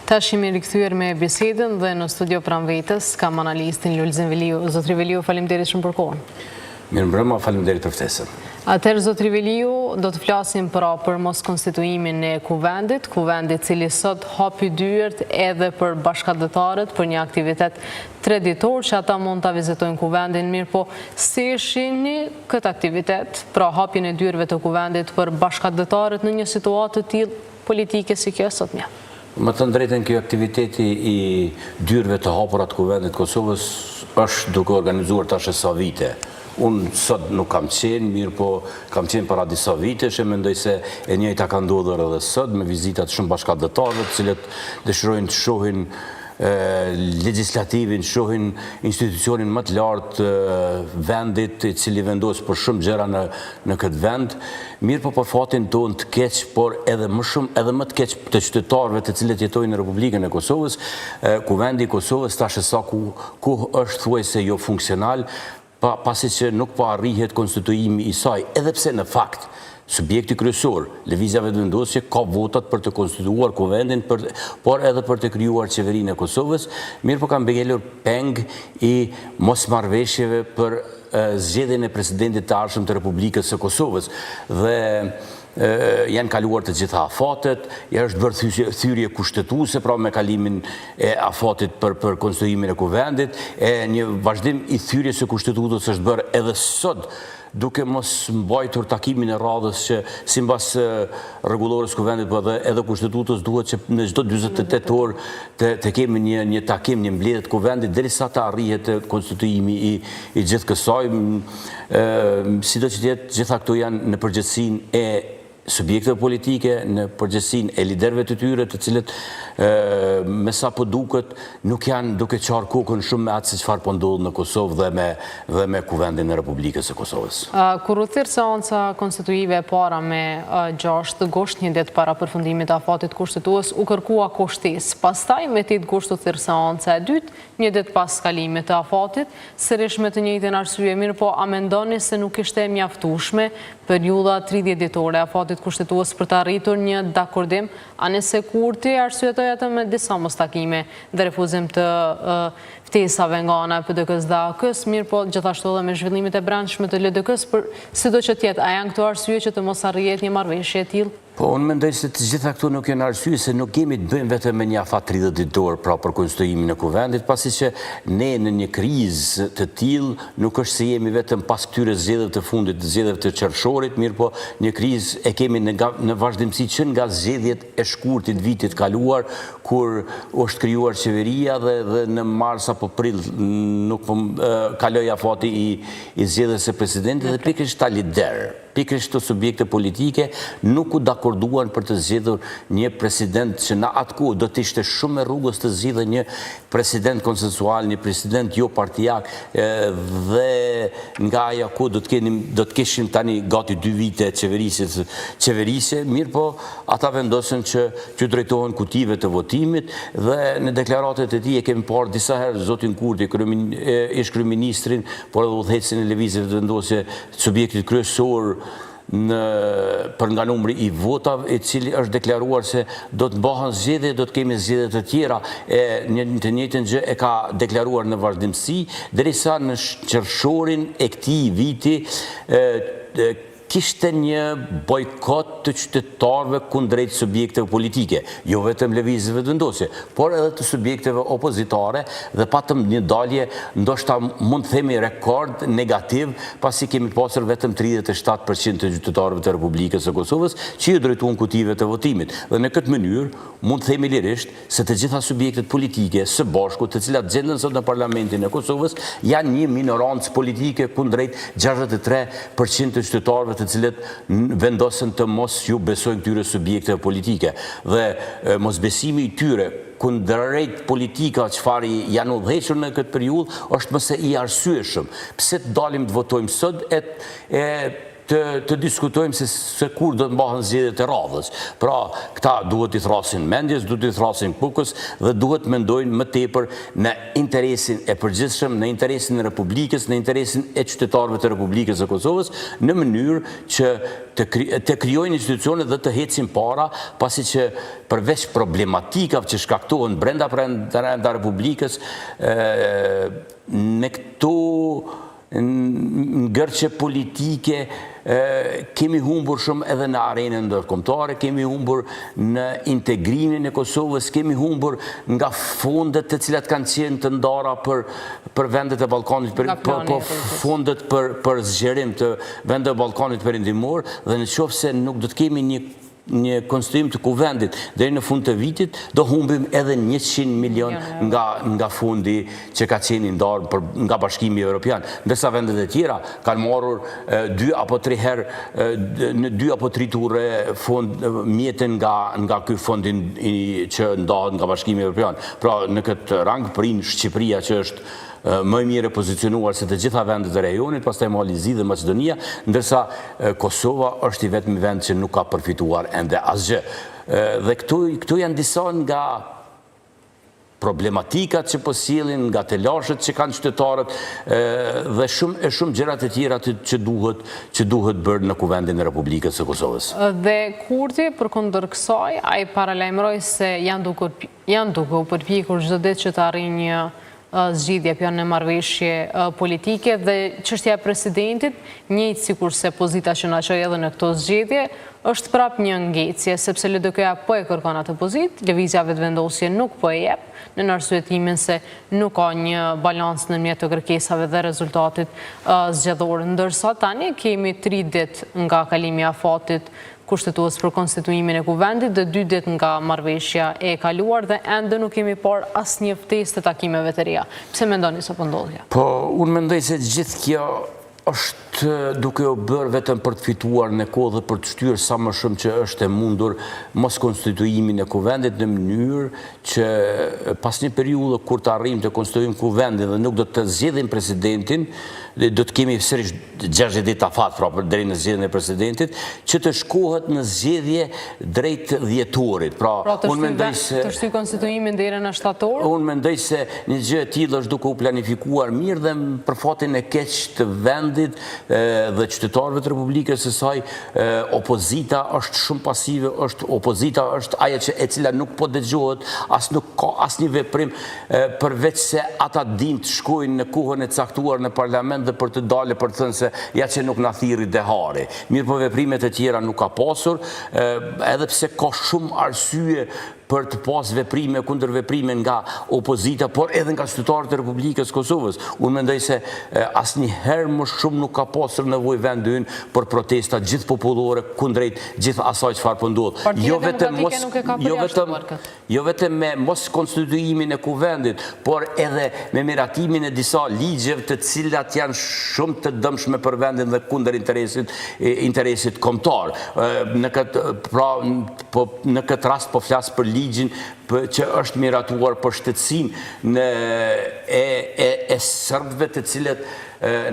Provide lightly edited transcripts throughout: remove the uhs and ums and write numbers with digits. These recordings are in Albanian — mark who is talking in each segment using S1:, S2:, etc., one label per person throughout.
S1: Tash jemi rikthyer me bisedën dhe në studio pranë vetes kam analistin Lulzim Veliu. Zotri Veliu, faleminderit shumë për kohën.
S2: Mirëmbrëma, faleminderit për ftesën.
S1: Atëherë, Zotri Veliu, do të flasim për mos konstituimin e kuvendit cili sot hapi dyert edhe për bashkëdhetarët për një aktivitet traditor që ata mund ta vizitojnë kuvendin, mirë po si shihni këtë aktivitet, pra hapjen e dyerve të kuvendit për bashkëdhetarët në një situatë të tillë politike si kjo sotme?
S2: Më të drejtën, kjo aktiviteti i dyrëve të hapura të kuvendit Kosovës është duke organizuar tash sa vite. Unë sot nuk kam qenë, mirë po kam qenë para disa vitesh e mendoj se e njëjta ka ndodhur edhe sot me vizitat shumë bashkëdhetarëve, të cilët dëshirojnë të shohin legislativin, shohin institucionin më të lartë vendit, i cili vendos për shumë gjëra në këtë vend, mirë po për fatin tonë të keq, por edhe më shumë, edhe më të keq të qytetarëve të cilët jetojnë në Republikën e Kosovës, kuvendi i Kosovës tash sa ku është thuajse jo funksional, pasi që nuk po arrihet konstituimi i saj, edhe pse në fakt subjekti kryesor, lëvizja vendosje, ka votat për të konstituuar kuvendin, por edhe për të krijuar qeverinë e Kosovës, mirë po kanë mbështetur peng i mosmarrveshjeve për zgjedhjen e presidentit të ardhshëm të Republikës së Kosovës. Dhe janë kaluar të gjitha afatet, është bërë thyrje kushtetuese pra me kalimin e afatit për konstituimin e kuvendit, një vazhdim i thyrjes së kushtetutës është bërë edhe sot, duke mos mbajtur takimin e radhës që sipas rregullores kuvendit, po edhe kushtetutës duhet që në çdo 48 orë të kemi një takim, një mbledhje të kuvendit derisa të arrihet konstituimi i gjithë kësaj. Sido që jetë, gjitha këto janë në përgjithësinë e subjekteve politike, në përgjithësinë e liderëve të tyre, të cilët me sa po duket nuk janë duke qarë kokën shumë me atë se çfarë po ndodh në Kosovë dhe me kuvendin e Republikës së Kosovës.
S1: Kur u thirr seanca konstituive e para me 6 gusht, një ditë para përfundimit të afatit kushtetues, u kërkua kushtesë. Pastaj me 8 gusht u thirr seanca e dytë, një ditë pas kalimit të afatit, sërish me të njëjtën arsye, mirë po a mendoni se nuk ishte e mjaftueshme periudha 30 ditore afatit kushtetues për të arritur një dakordim, anëse kurti arsyetoi atë me disa mostakime dhe refuzim të ftesave nga ana e PDK-s, mirë po gjithashtu edhe me zhvillimet e brendshme të LDK-s, për sido që tjetë, a janë këto arsye që të mos arrihet një marrëveshje e tillë?
S2: Po, unë mendoj se të gjitha këto nuk janë arsye, se nuk kemi të bëjmë vetëm me një afat 30 ditor pra për konstituimin e kuvendit, pasi që ne në një krizë të tillë nuk është se jemi vetëm pas këtyre zgjedhjeve të fundit, zgjedhjeve të qershorit, mirë po një krizë e kemi në vazhdimsi që nga zgjedhjet e shkurtit vitit kaluar, kur është krijuar qeveria dhe në mars apo prill nuk kaloi afati i zgjedhjes së presidentit dhe pikërisht ta lider. Pikërisht të subjekte politike nuk u dakorduan për të zgjedhur një president që në atë kohë do të ishte shumë e rrugës të zgjidhë një president konsensual, një president jo partijak, dhe nga ajo kohë do të kishim tani gati 2 vite qeverisje, mirë po ata vendosën që drejtohen kutive të votimit dhe në deklaratet e tij e kemi parë disa herë zotin Kurti, ish kryeministrin, por edhe udhëheqësin e lëvizjeve të vendosje të subjektit kryesor për nga numri i votave, i cili është deklaruar se do të bëhen zgjedhje, do të kemi zgjedhje të tjera, të njëjtën gjë e ka deklaruar në vazhdimsi, derisa në qershorin e këtij viti kishte një bojkot të qytetarëve kundrejt subjekteve politike, jo vetëm lëvizjeve të vendosje, por edhe të subjekteve opozitare dhe patëm një dalje ndoshta mund të themi rekord negativ, pasi kemi pasur vetëm 37% të qytetarëve të Republikës së Kosovës që i drejtuan kutive të votimit. Dhe në këtë mënyrë mund të themi lirisht se të gjitha subjektet politike së bashku, të cilat gjenden sot në Parlamentin e Kosovës, janë një minorancë politike kundrejt 63% të qytetarëve të cilët vendosen të mos ju besojnë këtyre subjekteve politike. Dhe mosbesimi i tyre kundrejt politika çfarë janë udhëhequr në këtë periudhë është mëse i arsyeshëm. Pse të dalim të votojmë sot të diskutojmë se kur do të mbahen zgjedhjet e radhës. Pra, këta duhet i thrasin mendjes, duhet i thrasin kukës dhe duhet mendojnë më tepër në interesin e përgjithshëm, në interesin e Republikës, në interesin e qytetarëve të Republikës së Kosovës, në mënyrë që të krijojnë institucione dhe të hecin para, pasi që përveç problematikave që shkaktohen brenda Republikës, në këto ngërçe politike kemi humbur shumë edhe në arenën ndërkombëtare, kemi humbur në integrimin e Kosovës, kemi humbur nga fondet të cilat kanë qenë të ndara për vendet e Ballkanit, fondet për zgjerim të vendeve të Ballkanit perëndimor, dhe nëse nuk do të kemi një konstituim të kuvendit deri në fund të vitit, do humbim edhe 100 milion nga fondi që ka qenë ndarë nga Bashkimi Evropian. Ndërsa vendet e tjera kanë marrur 2 apo 3 herë, në 2 apo 3 ture mjeten nga ky fondi që ndahet nga Bashkimi Evropian. Pra, në këtë rang prin Shqipëria, që është më mirë pozicionuar se të gjitha vendet e rajonit, pastaj Malizi dhe Maqedonia, ndërsa Kosova është i vetmi vend që nuk ka përfituar ende asgjë. Dhe këtu janë disa nga problematikat që po sjellin, nga të lashët që kanë qytetarët dhe shumë gjërat e tjera që duhet bërë në kuvendin e Republikës së Kosovës.
S1: Dhe Kurti përkundër kësaj, ai paralajmëroi se janë duke u përpjekur çdo ditë që të arrijë një zgjidhje për në marrëveshje politike, dhe çështja e presidentit, njëjtë sikur se pozita që na çoi edhe në këto zgjedhje, është prap një ngecje, sepse LDK-ja po e kërkon atë pozitë, lëvizja vetëvendosje nuk po e jep, në arsyetimin se nuk ka një balans ndërmjet të kërkesave dhe rezultatit zgjedhor. Ndërsa tani kemi 3 ditë nga kalimi i afatit kushtetues për konstituimin e kuvendit dhe 2 ditë nga marrëveshja e kaluar, dhe ende nuk kemi parë asnjë ftesë të takimeve të reja. Pse mendoni se po ndodhja?
S2: Po, unë mendoj se gjithë kjo është duke u bërë vetëm për të fituar në kohë dhe për të shtyrë sa më shumë që është e mundur mos konstituimin e kuvendit, në mënyrë që pas një periudhë kur të arrijmë të konstituim kuvendin dhe nuk do të zgjedhim presidentin, do të kemi sërish 60 ditë afat deri në zgjedhjen e presidentit, që të shkohet në zgjedhje drejt dhjetorit. Pra
S1: të shtyjë konstituimin deri në shtator?
S2: Unë mendoj se një gjë e tillë është duke u planifikuar mirë dhe për fatin e keq të vendit dhe qytetarëve të Republikës së saj. Opozita është shumë pasive, opozita është ajo e cila nuk po dëgjohet, nuk ka asnjë veprim, përveç se ata dinë të shkojnë në kohën e caktuar në parlament dhe për të dalë për të thënë se ja që nuk na thirri dehari. Mirë, po veprimet e tjera nuk ka pasur, edhe pse ka shumë arsye për të pas veprime kundër veprime nga opozita, por edhe nga qytetarët e Republikës Kosovës. Unë mendoj se asnjëherë më shumë nuk ka pasur nevojë vendi ynë për protesta gjithë popullore kundrejt gjithë asaj çfarë po ndodh. Jo vetëm me mos konstituimin e kuvendit, por edhe me miratimin e disa ligjeve të cilat janë shumë të dëmshme për vendin dhe kundër interesit kombëtar. Në këtë rast po flas për ligjin që është miratuar për shtetësinë e serbëve, të cilët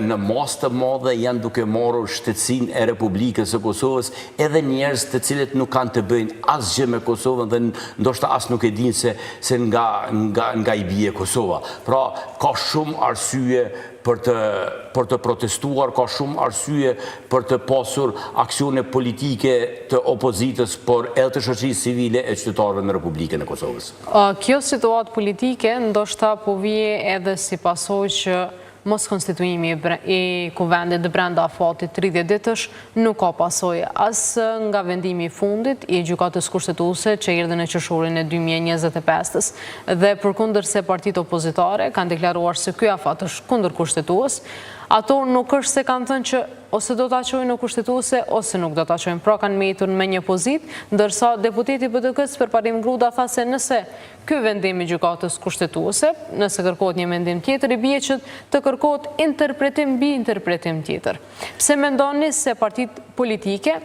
S2: në masë të madhe janë duke marrur shtetësinë e Republikës së Kosovës, edhe njerëz të cilët nuk kanë të bëjnë asgjë me Kosovën dhe ndoshta as nuk e dinë se nga i bie Kosova. Pra, ka shumë arsye për të protestuar, ka shumë arsye për të pasur aksione politike të opozitës, por edhe të shoqërisë civile e qytetarëve në Republikën e Kosovës.
S1: Kjo situatë politike ndoshta po vije edhe si pasojë që mos konstituimi i kuvendit dhe brenda afatit 30 ditësh nuk ka pasojë as nga vendimi i fundit i gjykatës kushtetuese që erdhi në qershorin e 2025-s, dhe përkundërse partitë opozitare kanë deklaruar se ky afat është kundër kushtetues, ato nuk është se kanë thënë që ose do ta çojnë në kushtetuese ose nuk do ta çojnë. Pra kanë mbetur me një pozitë, ndërsa deputeti BDK-s Përparim Gruda tha se nëse ky vendim i gjykatës kushtetuese, nëse kërkohet një mendim tjetër, i bie që të kërkohet interpretim mbi interpretim tjetër. Pse mendoni se partitë politike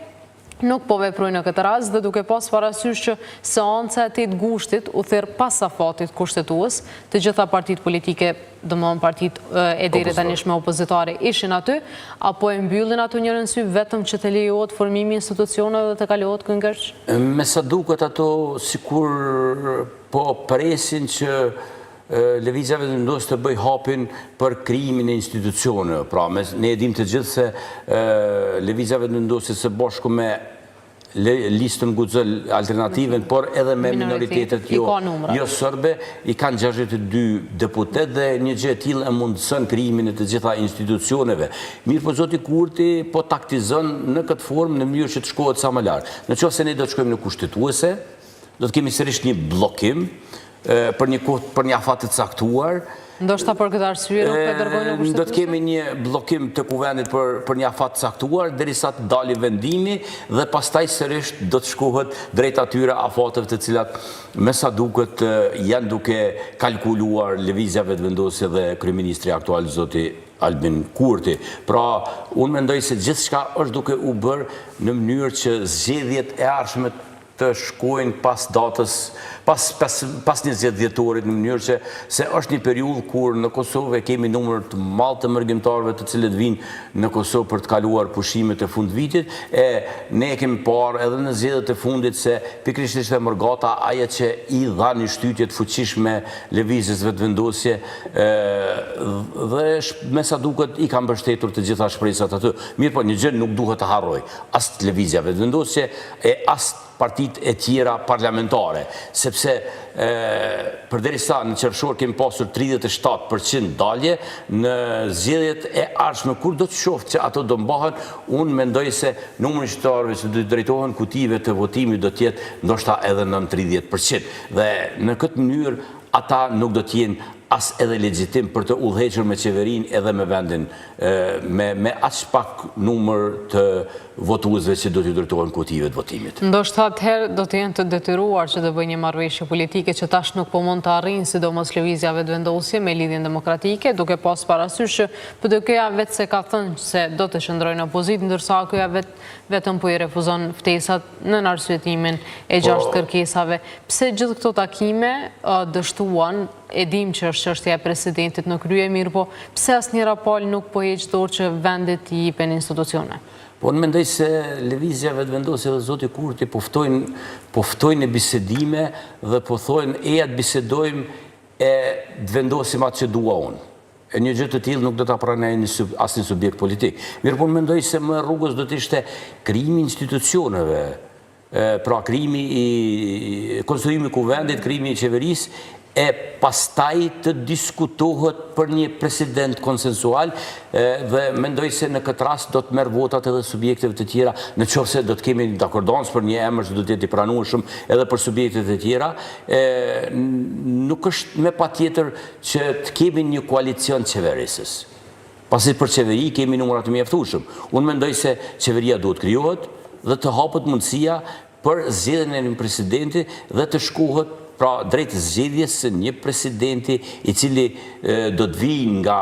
S1: nuk po veprojnë në këtë rast dhe duke pas parasysh që seanca e 8 gushtit u thirr pas afatit kushtetues, të gjitha partitë politike, domethënë partitë e deri tanishme opozitare ishin aty, apo e mbyllin ato njërën sy vetëm që të lejohet formimi i institucioneve dhe të kalohet këngërç?
S2: Me sa duket ato sikur po presin që Lëvizja Vetëvendosje të bëj hapin për krijimin e institucioneve. Pra, ne e dim të gjithë se Lëvizja Vetëvendosje së bashku me listën Guxël Alternativen, por edhe me minoritetet jo sërbe, i kanë 62 deputet dhe një gjë e tillë e mundëson krijimin e të gjitha institucioneve. Mirë po zoti Kurti po taktizon në këtë formë në mënyrë që të shkohet sa më lart. Nëse ne do të shkojmë në kushtetuese, do të kemi sërish një bllokim për një afat të caktuar.
S1: Ndoshta për këtë arsye nuk e dërgojnë në kushtetuese?
S2: Do të kemi një bllokim të kuvendit për një afat të caktuar derisa të dalë vendimi dhe pastaj sërish do të shkohet drejt atyre afateve të cilat me sa duket janë duke kalkuluar Lëvizja Vetëvendosje dhe kryeministri aktual zoti Albin Kurti. Pra, unë mendoj se gjithçka është duke u bërë në mënyrë që zgjedhjet e ardhshme të shkojnë pas datës, pas 20 dhjetorit, në mënyrë që se është një periudhë kur në Kosovë kemi numër të madh të mërgjimtarëve të cilët vinë në Kosovë për të kaluar pushimet e fundvitit, e ne kemi parë edhe në zgjedhjet e fundit se pikërisht ishte Morgata ajo që i dha një shtytje të fuqishme Lëvizjes Vetëvendosje dhe me sa duket i kanë mbështetur të gjitha shpresat aty. Mirë po, një gjë nuk duhet të harroj, as Lëvizja Vetëvendosje e as partitë e tjera parlamentare, sepse përderisa në qershor kemi pasur 37% dalje, në zgjedhjet e ardhshme kur do të qoftë që ato do mbahen, unë mendoj se numri i qytetarëve që do të drejtohen kutive të votimit do të jetë ndoshta edhe nën 30%. Dhe në këtë mënyrë ata nuk do të jenë as edhe legjitim për të udhëhequr me qeverinë edhe me vendin me aq pak numër të votuesve që do t'i drejtohen kutive të votimit.
S1: Ndoshta atëherë do të jenë të detyruar që të bëjnë një marrëveshje politike që tash nuk po mund të arrijnë, sidomos Lëvizja Vetëvendosje me lidhjen demokratike, duke pas parasysh që PDK-ja vetë se ka thënë se do të qëndrojnë në opozitë, ndërsa AKJ vetëm po i refuzon ftesat në arsyetimin e 6 kërkesave. Pse gjithë këto takime dështuan? E dim që është çështja e presidentit në krye, mirë po pse asnjëra palë nuk po heq dorë që vendit i jepen institucione?
S2: Po në mendoj se Lëvizja Vetëvendosje dhe zoti Kurti poftojnë e bisedime dhe po thojnë eja të bisedojmë e të vendosim atë që dua unë. E një gjë të tillë nuk do ta pranojë asnjë subjekt politik. Mirë po mendoj se më rrugës do të ishte krijimi i institucioneve, pra krijimi i konstruimi i kuvendit, krijimi i qeverisë, e pastaj të diskutohet për një president konsensual dhe mendoj se në këtë rast do të merr votat edhe subjekteve të tjera, nëse do të kemi dakordans për një emër që do të jetë i pranueshëm edhe për subjektet e tjera, nuk është me patjetër që të kemi një koalicion qeverisës. Pasi për qeveri kemi numra të mjaftueshëm. Unë mendoj se qeveria duhet krijohet dhe të hapet mundësia për zgjedhjen e një presidenti dhe të shkohet pra drejt zgjedhjes së një presidenti i cili do të vijë nga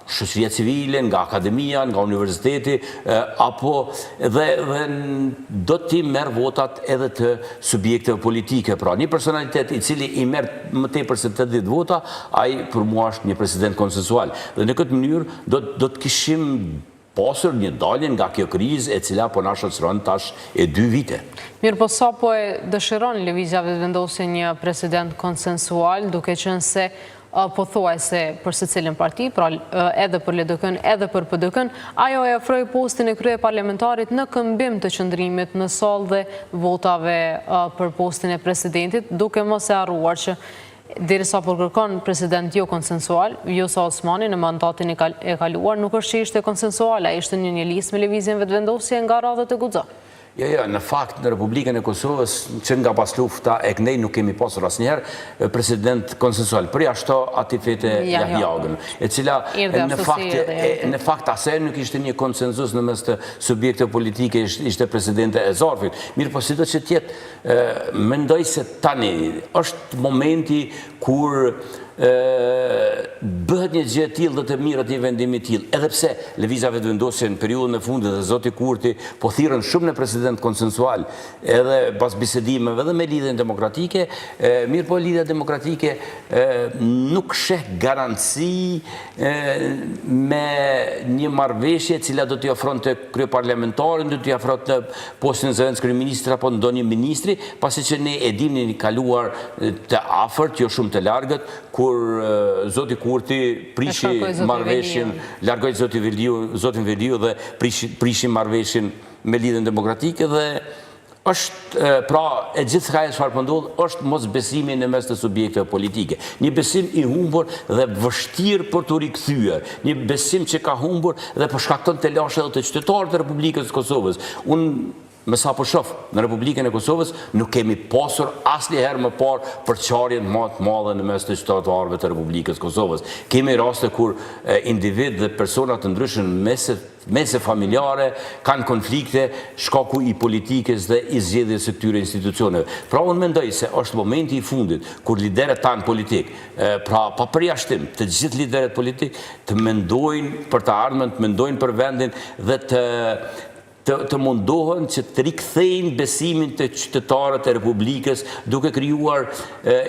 S2: shoqëria civile, nga akademia, nga universiteti, apo dhe do t'i merr votat edhe të subjekteve politike. Pra një personalitet i cili i merr më tepër se 80 vota, ai për mua është një president konsensual. Dhe në këtë mënyrë do të kishim pasur një dalje nga kjo krizë e cila po na shoqëron tash e 2 vite.
S1: Mirë po sa po e dëshiron Lëvizja Vetëvendosje një president konsensual, duke qenë se po thuajse për secilin parti, pra edhe për LDK-n, edhe për PDK-n, ajo e ofroi postin e krye parlamentarit në këmbim të qëndrimit në sallë dhe votave për postin e presidentit, duke mos e harruar që derisa po kërkon president jo konsensual, Vjosa Osmani në mandatin e kaluar, nuk është që ishte konsensual, ai ishte një listë me Lëvizjen Vetëvendosje nga radhët e Guxo.
S2: Jo, në fakt në Republikën e Kosovës, që nga pas lufta e kënej nuk kemi pasur asnjëherë president konsensual. Përja ashto ati fete Jahjagën, e cila në fakt asaj nuk ishte një konsenzus në mes të subjekte politike, ishte presidente e Zarfit. Mirë po si do që tjetë, mendoj se tani është momenti kur bëhet një gjë e tillë dhe të mirët një vendimi tillë. Edhe pse lëvizja vetëvendosje në periudhën e fundit dhe zoti Kurti po thirrën shumë në president konsensual, edhe pas bisedimeve edhe me lidhjen demokratike, mirë po lidhja demokratike nuk sheh garanci me një marrëveshje e cila do t'i ofronte kryeparlamentarin, do t'i ofronte postin e zëvendës kryeministrit apo ndonjë ministri, pasi që ne e dimë një kaluar të afërt, jo shumë të largët, kur zoti Kurti prishi marrëveshjen, largoi zotin Veliu dhe prishi marrëveshjen me lidhjen demokratike dhe është, pra, e gjithçka e çfarë po ndodh është mosbesimi në mes të subjekteve politike. Një besim i humbur dhe vështirë për t'u rikthyer. Një besim që ka humbur dhe po shkakton të lashë edhe të qytetarët e Republikës së Kosovës. Me sa po shoh në Republikën e Kosovës nuk kemi pasur asnjëherë më parë përçarjen më të madhe në mes të qytetarëve të Republikës së Kosovës. Kemi raste kur individ dhe persona të ndryshëm mese familjare kanë konflikte shkaku i politikës dhe i zgjedhjes së këtyre institucioneve. Pra unë mendoj se është momenti i fundit kur liderët tanë politik, pra pa përjashtim të gjithë liderët politik të mendojnë për të ardhmen, të mendojnë për vendin dhe të mundohen që të rikthejnë besimin të qytetarët e Republikës duke krijuar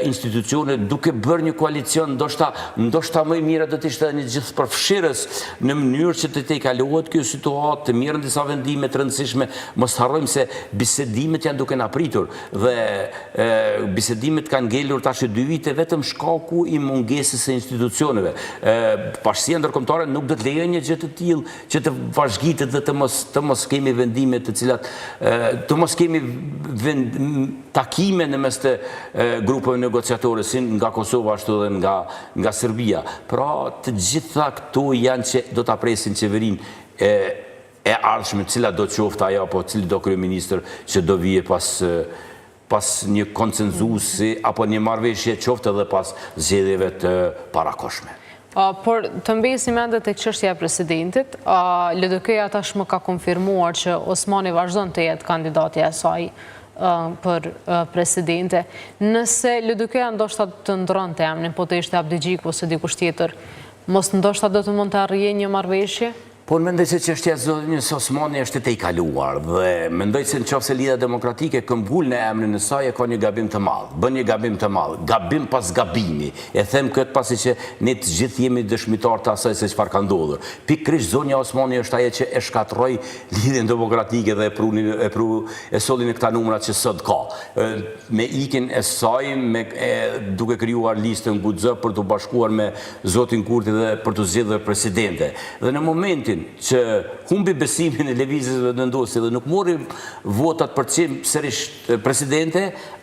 S2: institucione, duke bërë një koalicion, ndoshta më i mira do të ishte një gjithëpërfshirës në mënyrë që të tejkalohet kjo situatë, të mirën disa vendime të rëndësishme. Mos harrojmë se bisedimet janë duke na pritur dhe bisedimet kanë ngelur tash 2 vite vetëm shkaku i mungesës së institucioneve. Bashkia ndërkombëtare nuk do të lejojë një gjë të tillë që të vazhgitet dhe të mos kemi vendime të cilat të mos kemi takime në mes të grupeve negociatore si nga Kosova ashtu dhe nga Serbia. Pra të gjitha këto janë që do ta presin qeverinë e ardhshme, cila do qoftë ajo apo cili do kryeministër që do vije pas një konsenzusi apo një marrëveshje qoftë edhe pas zgjedhjeve të parakoshme.
S1: Por të mbesi mendet e çështja e presidentit, LDK-ja tashmë ka konfirmuar që Osmani vazhdon të jetë kandidatja e saj për presidente. Nëse LDK-ja ndoshta të ndronte emrin, po të ishte Abdigjiku ose dikush tjetër, mos ndoshta do të mund të arrijë një marrëveshje?
S2: Po mendoj se çështja e zonjës Osmani është e tejkaluar dhe mendoj se nëse Lidhja Demokratike këmbgul në emrin e saj e ka një gabim të madh, bën një gabim të madh, gabim pas gabimi. E them këtë pasi që ne të gjithë jemi dëshmitar të asaj se çfarë ka ndodhur. Pikërisht zonja Osmani është ajo që e shkatroi Lidhjen Demokratike dhe e solli në këta numra që sot ka. Me ikjen e saj, duke krijuar listën Guxo për të bashkuar me zotin Kurti dhe për të zgjedhur presidente. Dhe në momentin që humbi besimin e lëvizjes vetëvendosje dhe nuk mori votat për të qenë sërish presidente,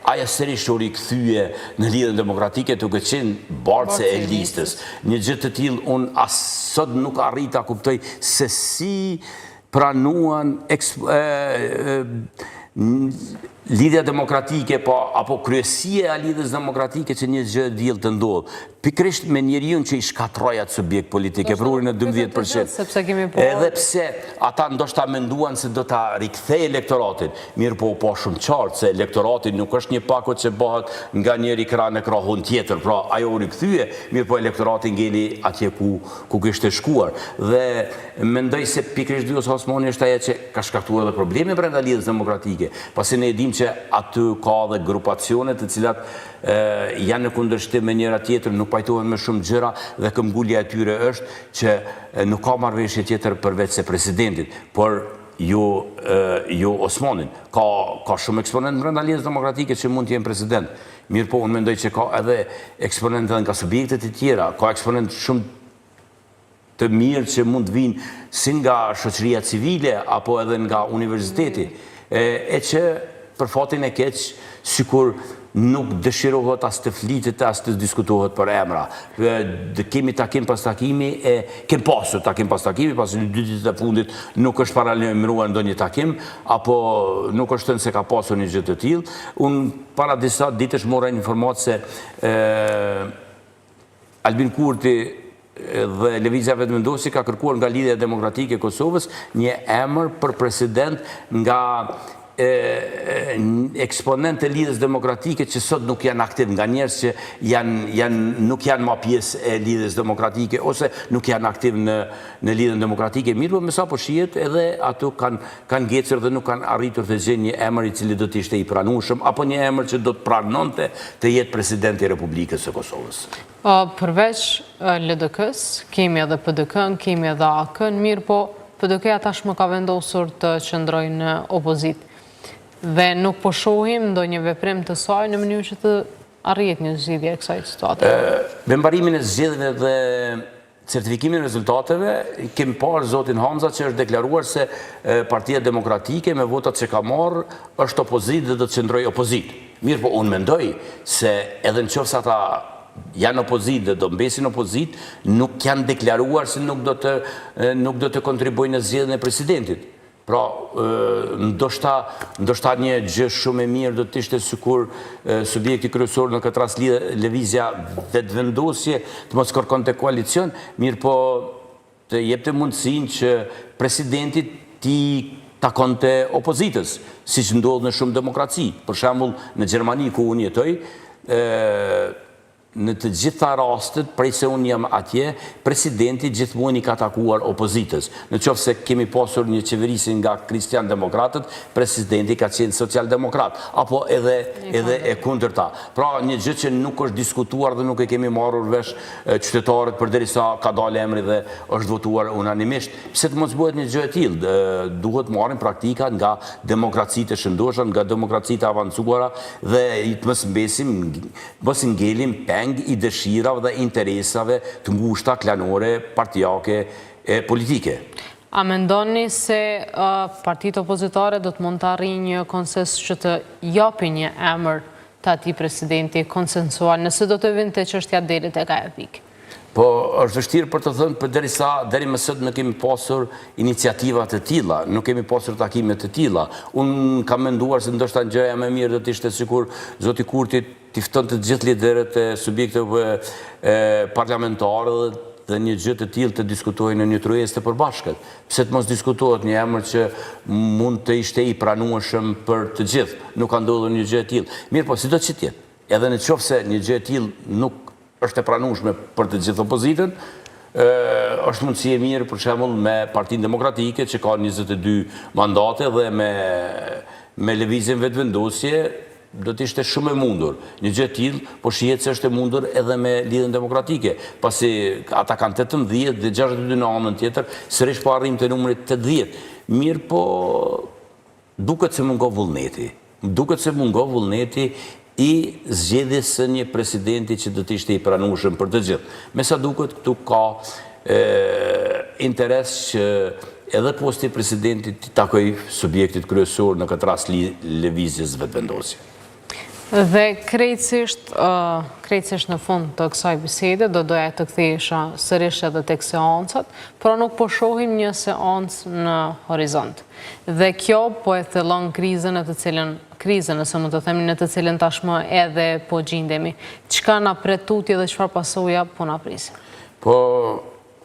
S2: ajo sërish u rikthye në Lidhjen Demokratike duke qenë bartse e listës. Një gjë të tillë unë as sot nuk arrit ta kuptoj se si pranuan Lidhja Demokratike apo kryesia e Lidhjes Demokratike që një gjë e tillë të ndodhë. Pikërisht me njeriu që i shkatroi atë subjekt politik e prurin në 12%. Edhe pse ata ndoshta menduan se do ta rikthej elektoratin, mirë po shumë qartë se elektorati nuk është një pakot që bëhet nga njëri krah në krahun tjetër, pra ajo u rikthye, mirë po elektorati ngeli atje ku kishte shkuar. Dhe mendoj se pikërisht Dyos Osmani është ajo që ka shkaktuar edhe probleme brenda Lidhjes Demokratike, pasi ne e dimë që aty ka dhe grupacione të cilat janë në kundërshtim me njëra tjetër, nuk pajtohen me shumë gjëra dhe këmbgulja e tyre është që nuk ka marrëveshje tjetër përveç se presidentit, por jo Osmanin. Ka shumë eksponent brenda Lidhjes Demokratike që mund të jenë president. Mirë po, unë mendoj që ka edhe eksponent edhe nga subjektet e tjera, ka eksponent shumë të mirë që mund të vinë si nga shoqëria civile apo edhe nga universiteti, e që për fatin e keq, sikur nuk dëshirohet as të flitet, as të diskutohet për emra. Kemi takim pas takimi, kem pasur takim pas takimi, pas në 2 ditët e fundit nuk është paralajmëruar ndonjë takim, apo nuk është thënë se ka pasur një gjë të tillë. Unë para disa ditësh mora informatë se Albin Kurti dhe Lëvizja Vetëvendosje ka kërkuar nga Lidhja Demokratike e Kosovës një emër për president nga eksponent të lidhjes demokratike që sot nuk janë aktiv, nga njerëz që nuk janë ma pjesë e lidhjes demokratike ose nuk janë aktiv në lidhjen demokratike, mirë po me sa po shihet edhe ato kanë ngecur dhe nuk kanë arritur të gjejnë një emër i cili do të ishte i pranueshëm apo një emër që do të pranonte të jetë presidenti i Republikës së Kosovës.
S1: Përveç LDK-s, kemi edhe PDK-n, kemi edhe AK-n, mirë po PDK-ja tashmë ka vendosur të qëndrojë në opozit. Dhe nuk po shohim ndonjë veprim të saj në mënyrë që të arrihet një zgjidhje e kësaj situate.
S2: Me mbarimin e zgjedhjeve dhe certifikimin e rezultateve, kemi parë zotin Hamza që është deklaruar se Partia Demokratike me votat që ka marrë është opozit dhe do të qëndrojë opozit. Mirë po unë mendoj se edhe nëse ata janë opozit dhe do mbesin opozit, nuk janë deklaruar se nuk do të kontribuojnë në zgjedhjen e presidentit. Pra, ndoshta një gjë shumë e mirë do të ishte sikur subjekti kryesor në këtë rast lëvizja vetëvendosje të mos kërkonte koalicion, mirë po të jepte mundësinë që presidenti t'i takonte opozitës, siç ndodh në shumë demokraci. Për shembull, në Gjermani ku unë jetoj, në të gjitha rastet, prej se unë jam atje, presidenti gjithmonë i ka takuar opozitës. Në qoftë se kemi pasur një qeverisi nga Kristian Demokratët, presidenti ka qenë social-demokrat, apo edhe e kundërta. Pra, një gjë që nuk është diskutuar dhe nuk e kemi marrur vesh qytetarët përderisa ka dalë emri dhe është votuar unanimisht. Pse të mos bëhet një gjë e tillë? Duhet marrim praktika nga demokracitë e shëndoshta, nga demokracitë e avancuara dhe të mos mbesim, mos ngelim i dëshirave dhe interesave të ngushta klanore, partijake e politike.
S1: A mendoni se partitë opozitare do të mund të arrijnë një konsens që të japin një emër të atij presidenti konsensual, nëse do të vinte çështja deri tek ajo pikë?
S2: Po, është vështirë për të thënë, përderisa deri më sot nuk kemi pasur iniciativa të tilla, nuk kemi pasur takime të tilla. Unë kam menduar se ndoshta gjëja më e mirë do të ishte sikur zoti Kurti t'i ftonte të gjithë liderët e subjekteve parlamentare dhe një gjë të tillë të diskutojnë në një tryezë të përbashkët. Pse të mos diskutohet një emër që mund të ishte i pranueshëm për të gjithë? Nuk ka ndodhur një gjë e tillë. Mirë, po sido që tjetë, edhe nëse një gjë e tillë nuk është e pranueshme për të gjithë opozitën, është mundësi e mirë për shembull me Partinë Demokratike që ka 22 mandate dhe me lëvizjen vetëvendosje do të ishte shumë e mundur. Një gjë e tillë, po shihet se është e mundur edhe me Lidhjen Demokratike, pasi ata kanë 18 dhe 62 në anën tjetër, sërish po arrim te numri 80. Mirë po duket se mungon vullneti. Duket se mungon vullneti i zgjedhjes së një presidenti që do të ishte i pranueshëm për të gjithë. Me sa duket këtu ka interes që edhe posti i presidentit të takoj subjektit kryesor në këtë rast lëvizjes vetëvendosje.
S1: Dhe krejtësisht në fund të kësaj bisede do doja të kthehesha sërish edhe tek seancat, por nuk po shohim një seancë në horizont. Dhe kjo po e thellon krizën nëse mund të themi, në të cilën tashmë edhe po gjendemi. Çka na pret tutje dhe çfarë pasoja po na prisin?
S2: Po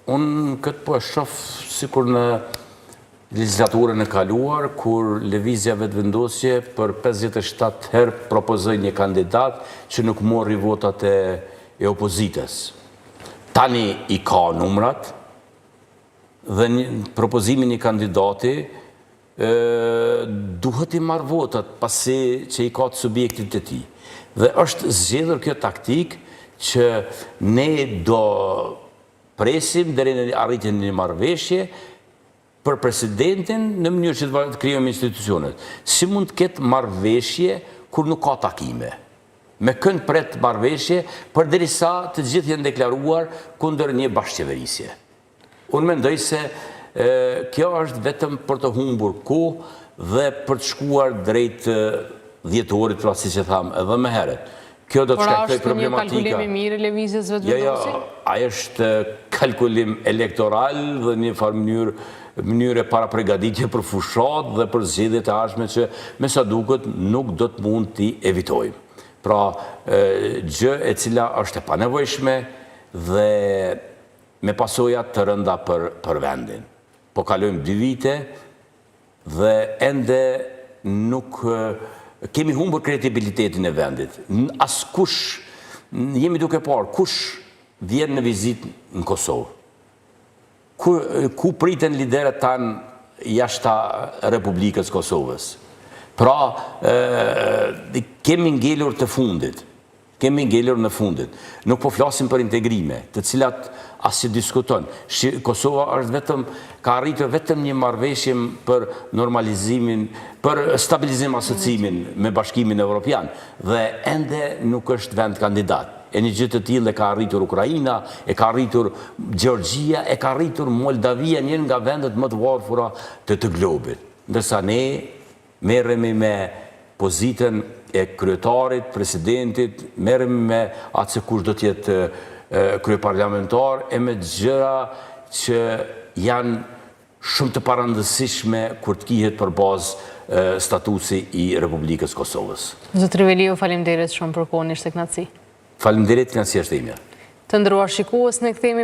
S2: unë këtë po e shoh sikur në legjislaturën e kaluar, kur lëvizja vetëvendosje për 57 herë propozoi një kandidat që nuk mori votat e opozitës. Tani i ka numrat dhe propozimi një kandidati duhet i marrë votat pasi që i ka të subjektit të tij. Dhe është zgjedhur kjo taktik që ne do presim deri në arritjen e një marrëveshje për presidentin në mënyrë që të krijojmë institucionet. Si mund të ketë marrëveshje kur nuk ka takime? Me kënd pret marrëveshje përderisa të gjithë janë deklaruar kundër një bashkëqeverisje. Unë mendoj se kjo është vetëm për të humbur kohë dhe për të shkuar drejt dhjetorit, pra siç e tham edhe më herët. Kjo do të shkaktoj problematika.
S1: Por është një kalkulim i mirë i lëvizjes vetëvendosje?
S2: Ai është kalkulim elektoral dhe një farë mënyrë para përgatitje për fushat dhe për zgjedhjet e ardhshme që me sa duket nuk do të mund t'i evitojmë. Pra, gjë e cila është e panevojshme dhe me pasoja të rënda për vendin. Po kalojmë 2 vite dhe ende nuk kemi humbur kredibilitetin e vendit. Askush, jemi duke parë, kush vjen në vizit në Kosovë? Ku priten liderët tanë jashta Republikës Kosovës? Pra, kemi ngelur të fundit. Kemi ngelur në fundit. Nuk po flasim për integrime, të cilat asë që diskuton. Kosova është vetëm, ka arritur vetëm një marrëveshje për normalizimin, për stabilizim asociimin me Bashkimin Evropian, dhe ende nuk është vend kandidat. E një gjithë të tillë e ka arritur Ukraina, e ka arritur Gjeorgjia, e ka arritur Moldavia, njën nga vendet më të varfura të globit. Ndërsa ne merremi me pozitën e kryetarit, presidentit, merremi me atë se kush do t'jetë kryeparlamentar e me gjëra që janë shumë të parandësishme kur t'kihet për bazë statusi i Republikës Kosovës.
S1: Zotri Veliu, faleminderit shumë për kohën, ishte kënaqësi.
S2: Faleminderit, kënaqësia është ime.
S1: Të nderuar shikues, ne kthehemi